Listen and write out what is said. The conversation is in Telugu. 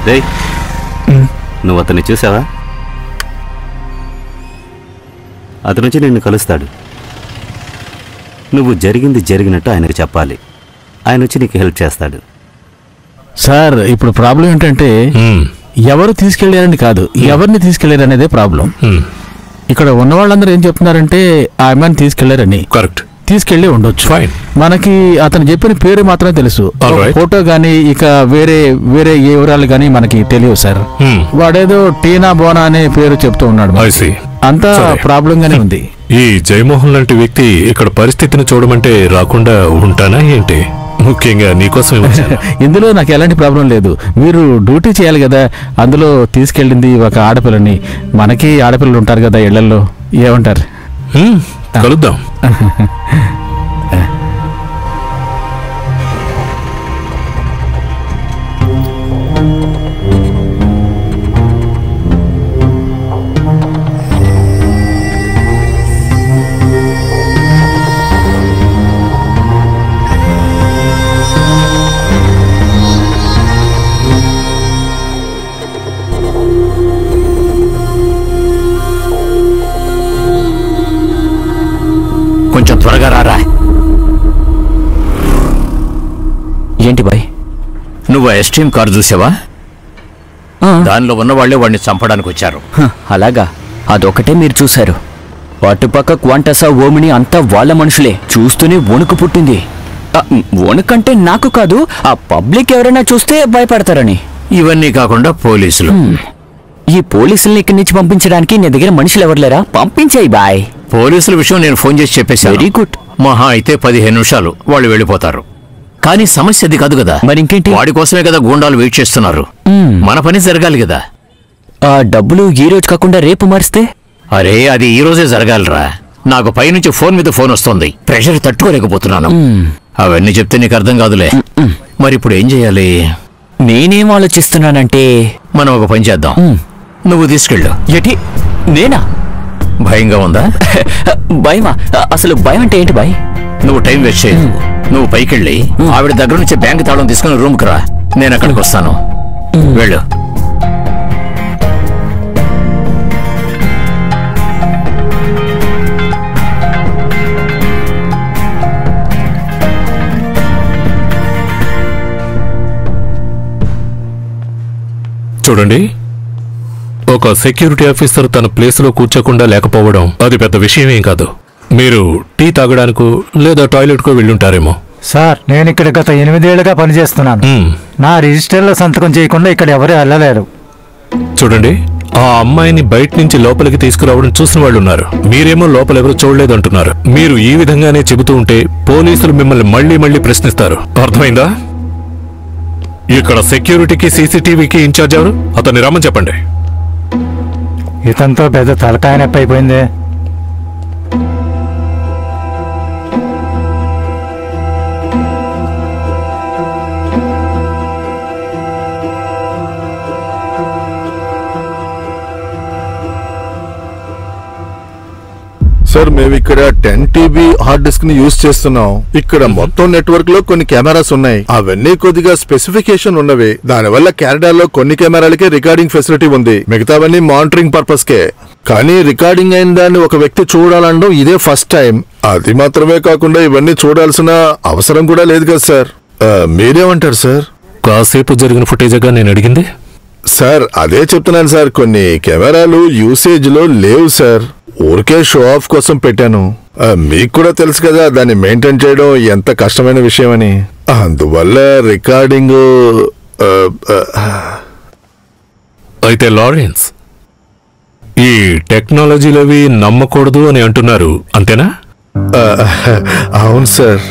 రేయ్, నువ్వు అతన్ని చూసావా? అతను వచ్చి నిన్ను కలుస్తాడు. నువ్వు జరిగినట్టు ఆయనకు చెప్పాలి. ఆయన వచ్చి నీకు హెల్ప్ చేస్తాడు. సార్, ఇప్పుడు ప్రాబ్లం ఏంటంటే ఎవరు తీసుకెళ్లారని కాదు, ఎవరిని తీసుకెళ్లారనేదే ప్రాబ్లం. ఇక్కడ ఉన్న వాళ్ళందరూ ఏం చెప్తున్నారంటే ఆ అమ్మాయిని తీసుకెళ్లారని. కరెక్ట్, తీసుకెళ్లి ఉండొచ్చు. మనకి అతను చెప్పిన పేరు మాత్రమే తెలుసు, ఫోటో గానీ ఇక వేరే వేరే ఏ వివరాలు గానీ మనకి తెలియవు సార్. వాడేదో టీనా బోనా అనే పేరు చెప్తూ ఉన్నాడు. అంతా ప్రాబ్లం గానే ఉంది. ఈ జయమోహన్ లాంటి వ్యక్తి ఇక్కడ పరిస్థితిని చూడమంటే రాకుండా ఉంటానా ఏంటి? ముఖ్యంగా నీకోసం ఇందులో నాకు ఎలాంటి ప్రాబ్లం లేదు. మీరు డ్యూటీ చేయాలి కదా. అందులో తీసుకెళ్ళింది ఒక ఆడపిల్లని. మనకి ఆడపిల్లలు ఉంటారు కదా ఇళ్లలో. ఏమంటారు? కలుద్దాం. కొంచెం త్వరగా రారా. ఏంటి బాయ్, నువ్వు ఎస్ట్రీమ్ కారు చూసావా? దానిలో ఉన్న వాళ్లే వాడిని చంపడానికి వచ్చారు. అలాగా? అదొకటే మీరు చూశారు? అటుపక్క క్వాంటసా, ఓమిని అంతా వాళ్ళ మనుషులే. చూస్తూనే వణుకు పుట్టింది. వణుకంటే నాకు కాదు, ఆ పబ్లిక్ ఎవరైనా చూస్తే భయపడతారని. ఇవన్నీ కాకుండా పోలీసులు. ఈ పోలీసుల్ని ఇక్కడి నుంచి పంపించడానికి నీ దగ్గర మనుషులు ఎవరులేరా? పంపించాయి బాయ్. పోలీసుల విషయం నేను ఫోన్ చేసి చెప్పేశాను. Very good. మహా అయితే 15 నిమిషాలు వాళ్ళు వెళ్ళిపోతారు. కానీ సమస్య అది కాదు కదా. మరి ఇంకేంటి? వాడి కోసమే కదా గూండాలు వెయిట్ చేస్తున్నారు. మన పని జరగాలి కదా. ఆ డబ్బులు ఈ రోజు కాకుండా రేపు మారిస్తే? అరే, అది ఈ రోజే జరగాలిరా. నాకు పైనుంచి ఫోన్ మీద ఫోన్ వస్తుంది. ప్రెషర్ తట్టుకోలేకపోతున్నాను. అవన్నీ చెప్తే నీకు అర్థం కాదులే. మరి ఇప్పుడు ఏం చేయాలి? నేనేం ఆలోచిస్తున్నానంటే మనం ఒక పని చేద్దాం. నువ్వు తీసుకెళ్ళు. ఎటి? నేనా? భయంగా ఉందా? భయమా? అసలు భయం అంటే ఏంటి బాయ్? నువ్వు టైం వేస్ట్ చేయదు. నువ్వు పైకెళ్ళి ఆవిడ దగ్గర నుంచి బ్యాంక్ తాళం తీసుకుని రూమ్కి రా. నేను అక్కడికి వస్తాను. వెళ్ళు. చూడండి, ఒక సెక్యూరిటీ ఆఫీసర్ తన ప్లేస్లో కూర్చోకుండా లేకపోవడం అది పెద్ద విషయమేం కాదు. మీరు టీ తాగడానికో లేదా టాయిలెట్కో వెళ్ళుంటారేమో. సార్, నేను ఇక్కడ గత 8 ఏళ్లుగా పనిచేస్తున్నాను. నా రిజిస్టర్లో సంతకం చేయకుండా ఇక్కడ ఎవరూ వెళ్ళలేరు. చూడండి, ఆ అమ్మాయిని బయట నుంచి లోపలికి తీసుకురావడం చూసిన వాళ్ళు ఉన్నారు. మీరేమో లోపలెవరూ చూడలేదంటున్నారు. మీరు ఈ విధంగానే చెబుతూ ఉంటే పోలీసులు మిమ్మల్ని మళ్లీ మళ్లీ ప్రశ్నిస్తారు. అర్థమైందా? ఇక్కడ సెక్యూరిటీకి సీసీటీవీకి ఇన్ఛార్జ్ ఎవరు? అతన్ని రమ్మని చెప్పండి. ఇతంతో పెద్ద తలకాయ నొప్పి అయిపోయింది. సార్, మేము ఇక్కడ 10 TB హార్డ్ డిస్క్ ని యూజ్ చేస్తున్నాం. ఇక్కడ మొత్తం నెట్వర్క్ లో కొన్ని కెమెరాస్ ఉన్నాయి. అవన్నీ కొద్దిగా స్పెసిఫికేషన్ ఉన్నవి. దానివల్ల కెనడాలో కొన్ని కెమెరాలకే రికార్డింగ్ ఫెసిలిటీ ఉంది. మిగతావన్నీ మానిటరింగ్ పర్పస్ కే. కానీ రికార్డింగ్ అయిన దాన్ని ఒక వ్యక్తి చూడాలనడం ఇదే ఫస్ట్ టైం. అది మాత్రమే కాకుండా ఇవన్నీ చూడాల్సిన అవసరం కూడా లేదు కదా సార్. మీరేమంటారు సార్? కాసేపు జరిగిన ఫుటేజ్గా నేను అడిగింది. సార్, అదే చెప్తున్నాను సార్. కొన్ని కెమెరాలు యూసేజ్ లో లేవు సార్. ఊరికే షో ఆఫ్ కోసం పెట్టాను. మీకు కూడా తెలుసు కదా దాన్ని మెయింటైన్ చేయడం ఎంత కష్టమైన విషయం అని. అందువల్ల రికార్డింగ్. అయితే లారెన్స్, ఈ టెక్నాలజీలవి నమ్మకూడదు అని అంటున్నారు, అంతేనా? అవును సార్.